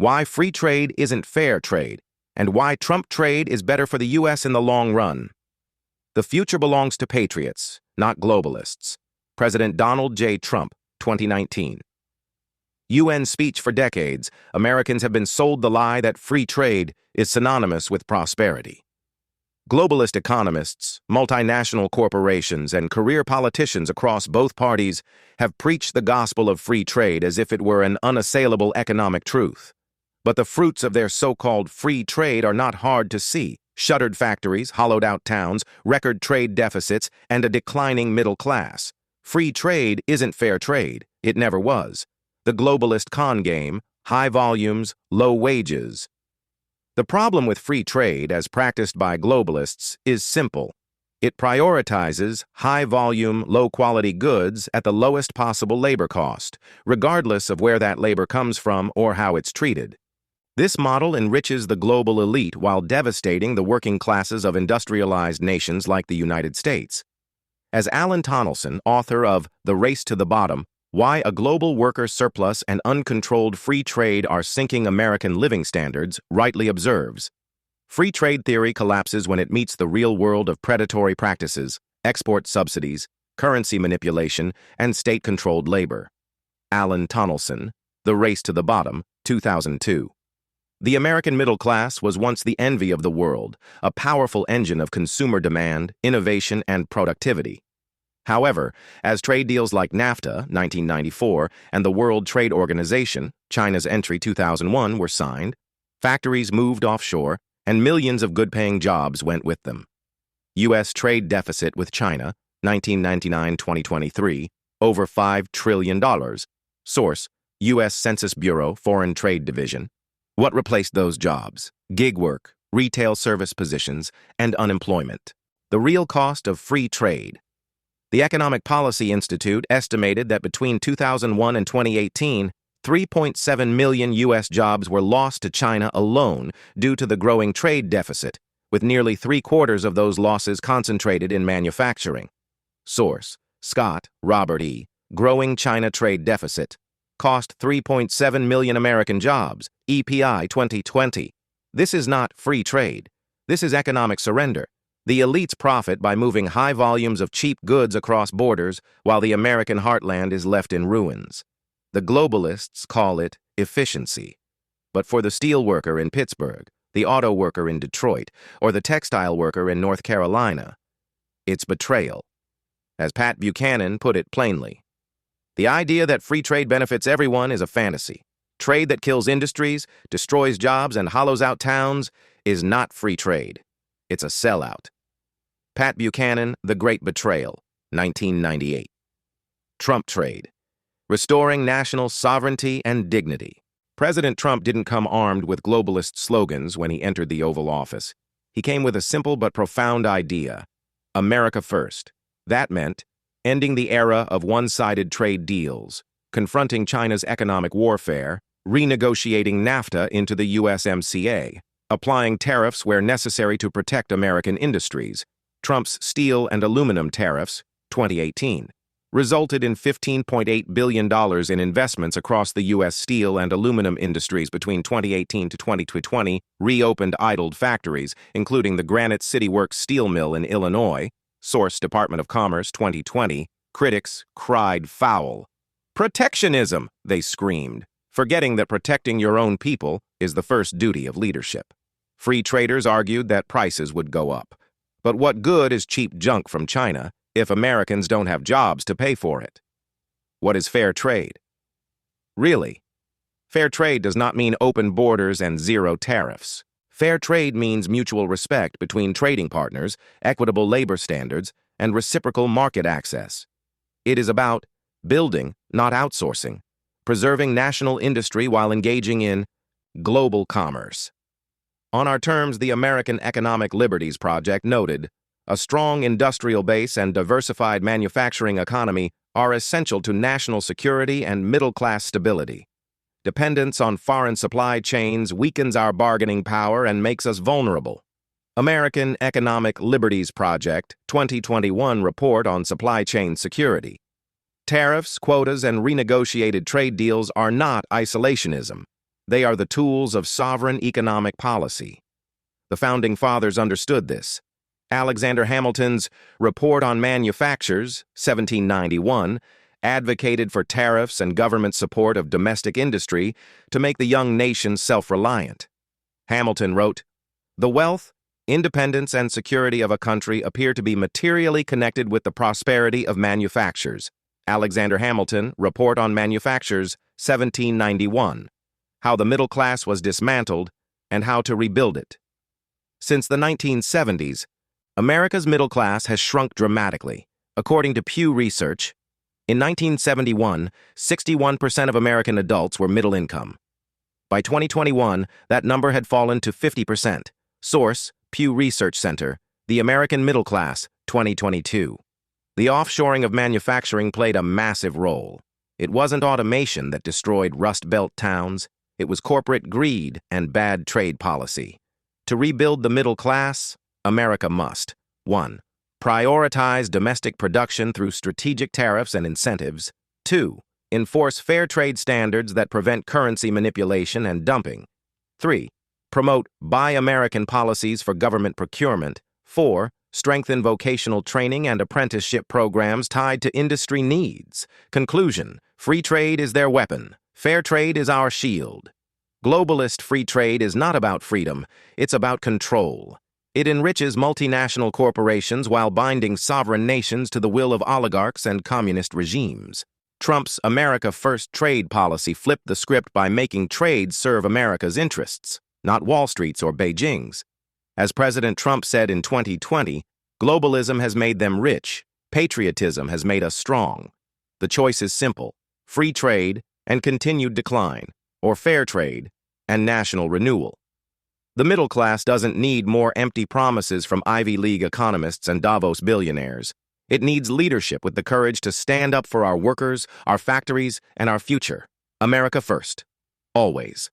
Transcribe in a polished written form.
why free trade isn't fair trade, and why Trump trade is better for the U.S. in the long run. The future belongs to patriots, not globalists. President Donald J. Trump, 2019. UN speech. For decades, Americans have been sold the lie that free trade is synonymous with prosperity. Globalist economists, multinational corporations, and career politicians across both parties have preached the gospel of free trade as if it were an unassailable economic truth. But the fruits of their so-called free trade are not hard to see. Shuttered factories, hollowed-out towns, record trade deficits, and a declining middle class. Free trade isn't fair trade. It never was. The globalist con game, high volumes, low wages. The problem with free trade, as practiced by globalists, is simple. It prioritizes high-volume, low-quality goods at the lowest possible labor cost, regardless of where that labor comes from or how it's treated. This model enriches the global elite while devastating the working classes of industrialized nations like the United States. As Alan Tonelson, author of The Race to the Bottom, Why a Global Worker Surplus and Uncontrolled Free Trade Are Sinking American Living Standards, rightly observes, free trade theory collapses when it meets the real world of predatory practices, export subsidies, currency manipulation, and state-controlled labor. Alan Tonelson, The Race to the Bottom, 2002. The American middle class was once the envy of the world, a powerful engine of consumer demand, innovation, and productivity. However, as trade deals like NAFTA, 1994, and the World Trade Organization, China's entry 2001, were signed, factories moved offshore, and millions of good-paying jobs went with them. U.S. trade deficit with China, 1999-2023, over $5 trillion. Source, U.S. Census Bureau, Foreign Trade Division. What replaced those jobs? Gig work, retail service positions, and unemployment. The real cost of free trade. The Economic Policy Institute estimated that between 2001 and 2018, 3.7 million U.S. jobs were lost to China alone due to the growing trade deficit, with nearly three-quarters of those losses concentrated in manufacturing. Source, Scott, Robert E., Growing China Trade Deficit. Cost 3.7 million American jobs, EPI 2020. This is not free trade. This is economic surrender. The elites profit by moving high volumes of cheap goods across borders while the American heartland is left in ruins. The globalists call it efficiency. But for the steel worker in Pittsburgh, the auto worker in Detroit, or the textile worker in North Carolina, it's betrayal. As Pat Buchanan put it plainly, the idea that free trade benefits everyone is a fantasy. Trade that kills industries, destroys jobs, and hollows out towns is not free trade. It's a sellout. Pat Buchanan, The Great Betrayal, 1998. Trump trade. Restoring national sovereignty and dignity. President Trump didn't come armed with globalist slogans when he entered the Oval Office. He came with a simple but profound idea. America first. That meant ending the era of one-sided trade deals, confronting China's economic warfare, renegotiating NAFTA into the USMCA, applying tariffs where necessary to protect American industries. Trump's steel and aluminum tariffs, 2018, resulted in $15.8 billion in investments across the U.S. steel and aluminum industries between 2018 to 2020, reopened idled factories, including the Granite City Works steel mill in Illinois. Source, Department of Commerce, 2020. Critics cried foul. Protectionism, they screamed, forgetting that protecting your own people is the first duty of leadership. Free traders argued that prices would go up. But what good is cheap junk from China if Americans don't have jobs to pay for it? What is fair trade? Really, fair trade does not mean open borders and zero tariffs. Fair trade means mutual respect between trading partners, equitable labor standards, and reciprocal market access. It is about building, not outsourcing, preserving national industry while engaging in global commerce. On our terms, the American Economic Liberties Project noted, a strong industrial base and diversified manufacturing economy are essential to national security and middle-class stability. Dependence on foreign supply chains weakens our bargaining power and makes us vulnerable. American Economic Liberties Project 2021 report on supply chain security. Tariffs, quotas, and renegotiated trade deals are not isolationism. They are the tools of sovereign economic policy. The Founding Fathers understood this. Alexander Hamilton's Report on Manufactures, 1791, advocated for tariffs and government support of domestic industry to make the young nation self-reliant. Hamilton wrote, "The wealth, independence, and security of a country appear to be materially connected with the prosperity of manufactures." Alexander Hamilton, Report on Manufactures, 1791. How the middle class was dismantled and how to rebuild it. Since the 1970s, America's middle class has shrunk dramatically. According to Pew Research, in 1971, 61% of American adults were middle income. By 2021, that number had fallen to 50%. Source, Pew Research Center, The American Middle Class, 2022. The offshoring of manufacturing played a massive role. It wasn't automation that destroyed Rust Belt towns. It was corporate greed and bad trade policy. To rebuild the middle class, America must 1. Prioritize domestic production through strategic tariffs and incentives. 2. Enforce fair trade standards that prevent currency manipulation and dumping. 3. Promote Buy American policies for government procurement. 4. Strengthen vocational training and apprenticeship programs tied to industry needs. Conclusion: free trade is their weapon. Fair trade is our shield. Globalist free trade is not about freedom, it's about control. It enriches multinational corporations while binding sovereign nations to the will of oligarchs and communist regimes. Trump's America First trade policy flipped the script by making trade serve America's interests, not Wall Street's or Beijing's. As President Trump said in 2020, globalism has made them rich, patriotism has made us strong. The choice is simple: free trade and continued decline, or fair trade and national renewal. The middle class doesn't need more empty promises from Ivy League economists and Davos billionaires. It needs leadership with the courage to stand up for our workers, our factories, and our future. America first. Always.